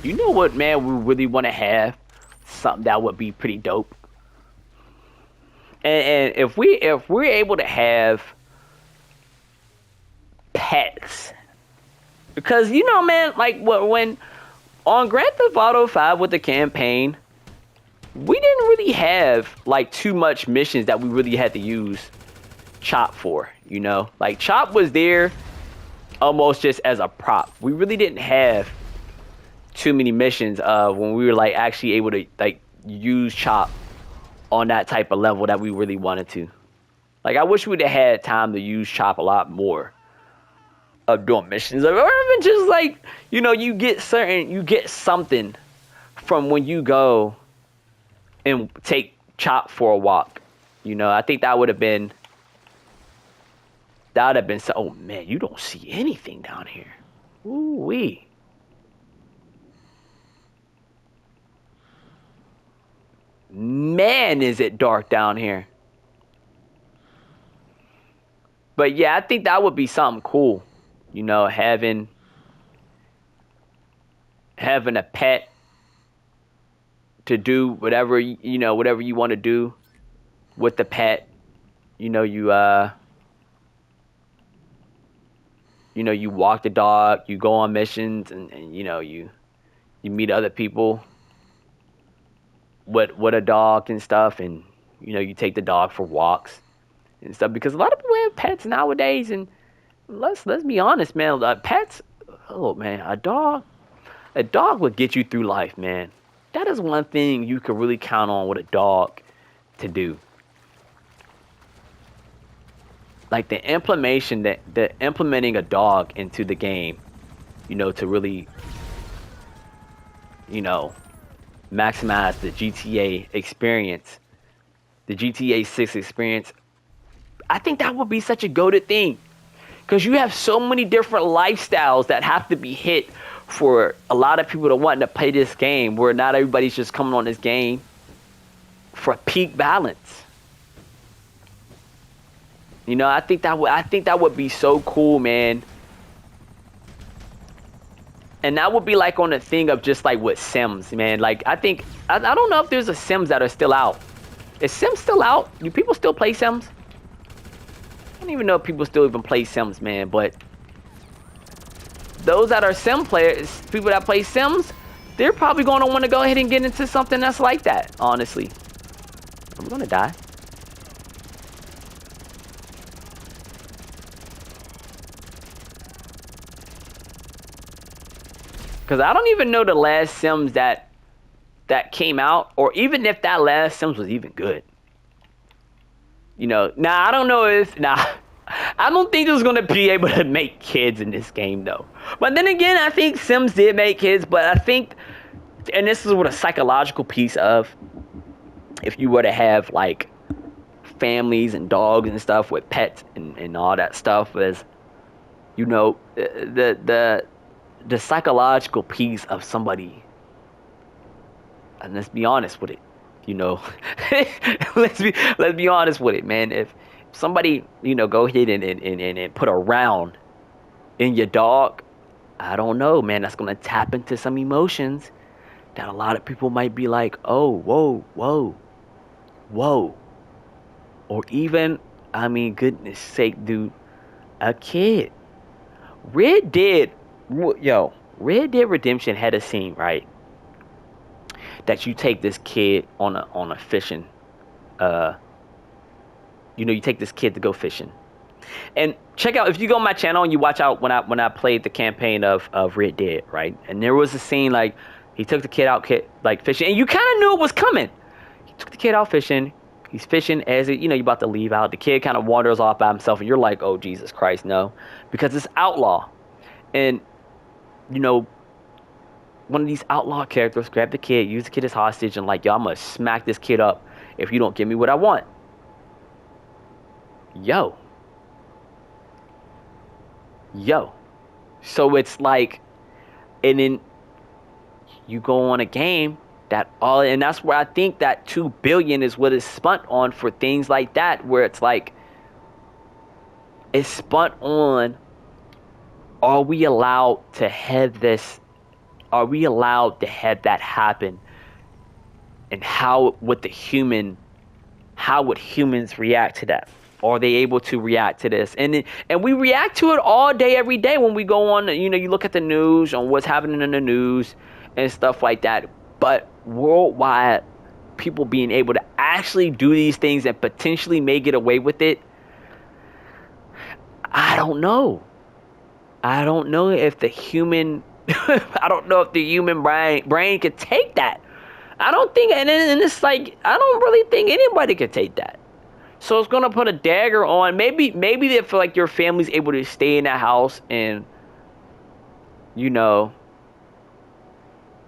You know what, man? We really want to have something that would be pretty dope. And if we're able to have pets, because man, like when on Grand Theft Auto 5 with the campaign, we didn't really have like too much missions that we really had to use Chop for. Like Chop was there almost just as a prop. We really didn't have too many missions when we were like actually able to like use Chop on that type of level that we really wanted to. Like I wish we'd have had time to use Chop a lot more of doing missions, or even just like you get something from when you go and take Chop for a walk. I think that would have been so. Oh man, you don't see anything down here. Ooh wee. Man, is it dark down here. But yeah, I think that would be something cool. Having a pet to do whatever whatever you want to do with the pet. You walk the dog, you go on missions, and you meet other people with a dog and stuff, and you take the dog for walks and stuff, because a lot of people have pets nowadays, and let's be honest, man, pets, oh man, a dog would get you through life, man. That is one thing you can really count on with a dog to do. Like the implementing a dog into the game, to really, maximize the GTA experience, the GTA 6 experience. I think that would be such a goated thing, because you have so many different lifestyles that have to be hit for a lot of people to want to play this game, where not everybody's just coming on this game for peak balance. I think that would be so cool, man. And that would be like on the thing of just like with Sims, man. Like I don't know if there's a Sims that are still out. Is Sims still out? Do people still play Sims? I don't even know if people still even play Sims, man. But those that are Sim players, people that play Sims, they're probably going to want to go ahead and get into something that's like that, honestly. I'm going to die. Because I don't even know the last Sims that came out, or even if that last Sims was even good. Now I don't know if I don't think it was gonna be able to make kids in this game though. But then again, I think Sims did make kids, but I think, and this is what a psychological piece of, if you were to have like families and dogs and stuff with pets and all that stuff, is the psychological piece of somebody, and let's be honest with it, let's be honest with it, man. If somebody go ahead and put a round in your dog, I don't know, man, that's gonna tap into some emotions that a lot of people might be like, oh, whoa, or even, I mean, goodness sake, dude, a kid. Red Dead Redemption had a scene, right, that you take this kid on a fishing, you take this kid to go fishing. And check out, if you go on my channel and you watch out when I played the campaign of Red Dead, right, and there was a scene like he took the kid out like fishing, and you kind of knew it was coming. He took the kid out fishing. He's fishing as it, you're about to leave out. The kid kind of wanders off by himself, and you're like, oh Jesus Christ, no, because it's outlaw. And one of these outlaw characters grabbed the kid, used the kid as hostage, and like, yo, I'm gonna smack this kid up if you don't give me what I want. Yo. So it's like, and then you go on a game and that's where I think that 2 billion is what is spent on for things like that, where it's like, it's spent on, are we allowed to have this are we allowed to have that happen? And how would humans react to that? Are they able to react to this? And we react to it all day, every day when we go on, you look at the news, on what's happening in the news and stuff like that. But worldwide, people being able to actually do these things and potentially may get away with it, I don't know. I don't know if the human brain could take that. I don't think, and it's like, I don't really think anybody could take that. So it's gonna put a dagger on. Maybe they feel like your family's able to stay in that house, and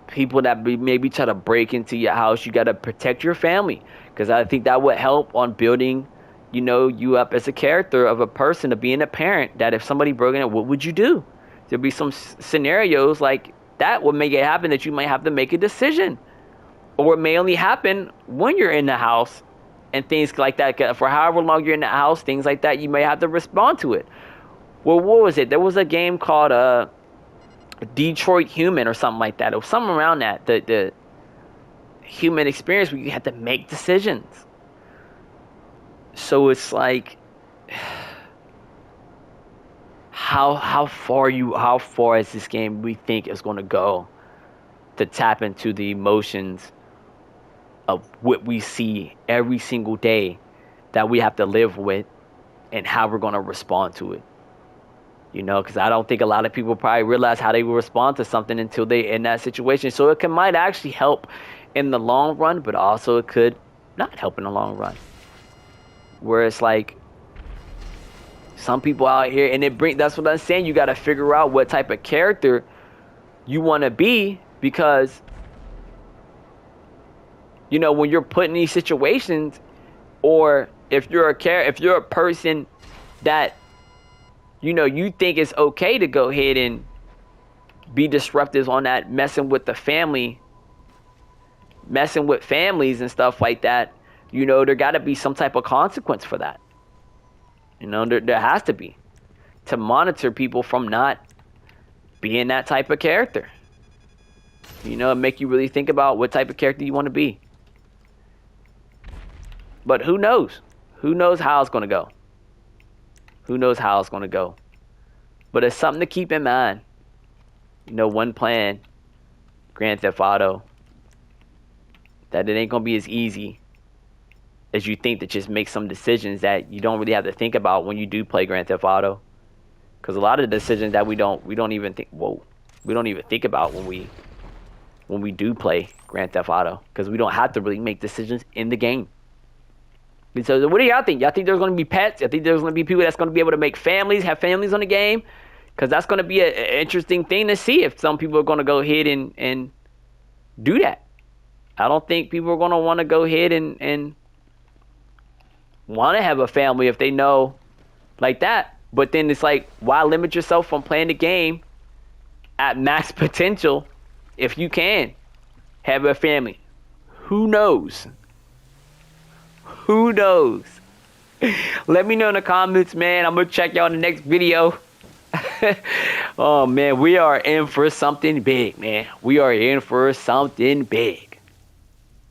people that maybe try to break into your house, you gotta protect your family, because I think that would help on building, you up as a character of a person, of being a parent. That if somebody broke in, what would you do? There'll be some scenarios like that would make it happen that you might have to make a decision. Or it may only happen when you're in the house and things like that. For however long you're in the house, things like that, you may have to respond to it. Well, what was it? There was a game called Detroit Human or something like that. It was something around that. The human experience where you had to make decisions. So it's like, how far is this game we think is going to go to tap into the emotions of what we see every single day that we have to live with, and how we're going to respond to it. Because I don't think a lot of people probably realize how they will respond to something until they're in that situation. So it might actually help in the long run, but also it could not help in the long run. Where it's like, some people out here, and that's what I'm saying, you got to figure out what type of character you want to be, because when you're put in these situations, or if you're a person that you think it's okay to go ahead and be disruptive on that, messing with families and stuff like that, there got to be some type of consequence for that. There has to be, to monitor people from not being that type of character. Make you really think about what type of character you want to be. But who knows? Who knows how it's going to go? Who knows how it's going to go? But it's something to keep in mind. One plan, Grand Theft Auto, that it ain't going to be as easy as you think to just make some decisions that you don't really have to think about when you do play Grand Theft Auto. Because a lot of the decisions that we don't even think about when we do play Grand Theft Auto, because we don't have to really make decisions in the game. So what do y'all think? Y'all think there's going to be pets? Y'all think there's going to be people that's going to be able to have families on the game? Because that's going to be an interesting thing to see if some people are going to go ahead and do that. I don't think people are going to want to go ahead and want to have a family if they know like that. But then it's like, why limit yourself from playing the game at max potential if you can have a family? Who knows? Who knows? Let me know in the comments, man. I'm going to check y'all in the next video. Oh, man, we are in for something big, man. We are in for something big.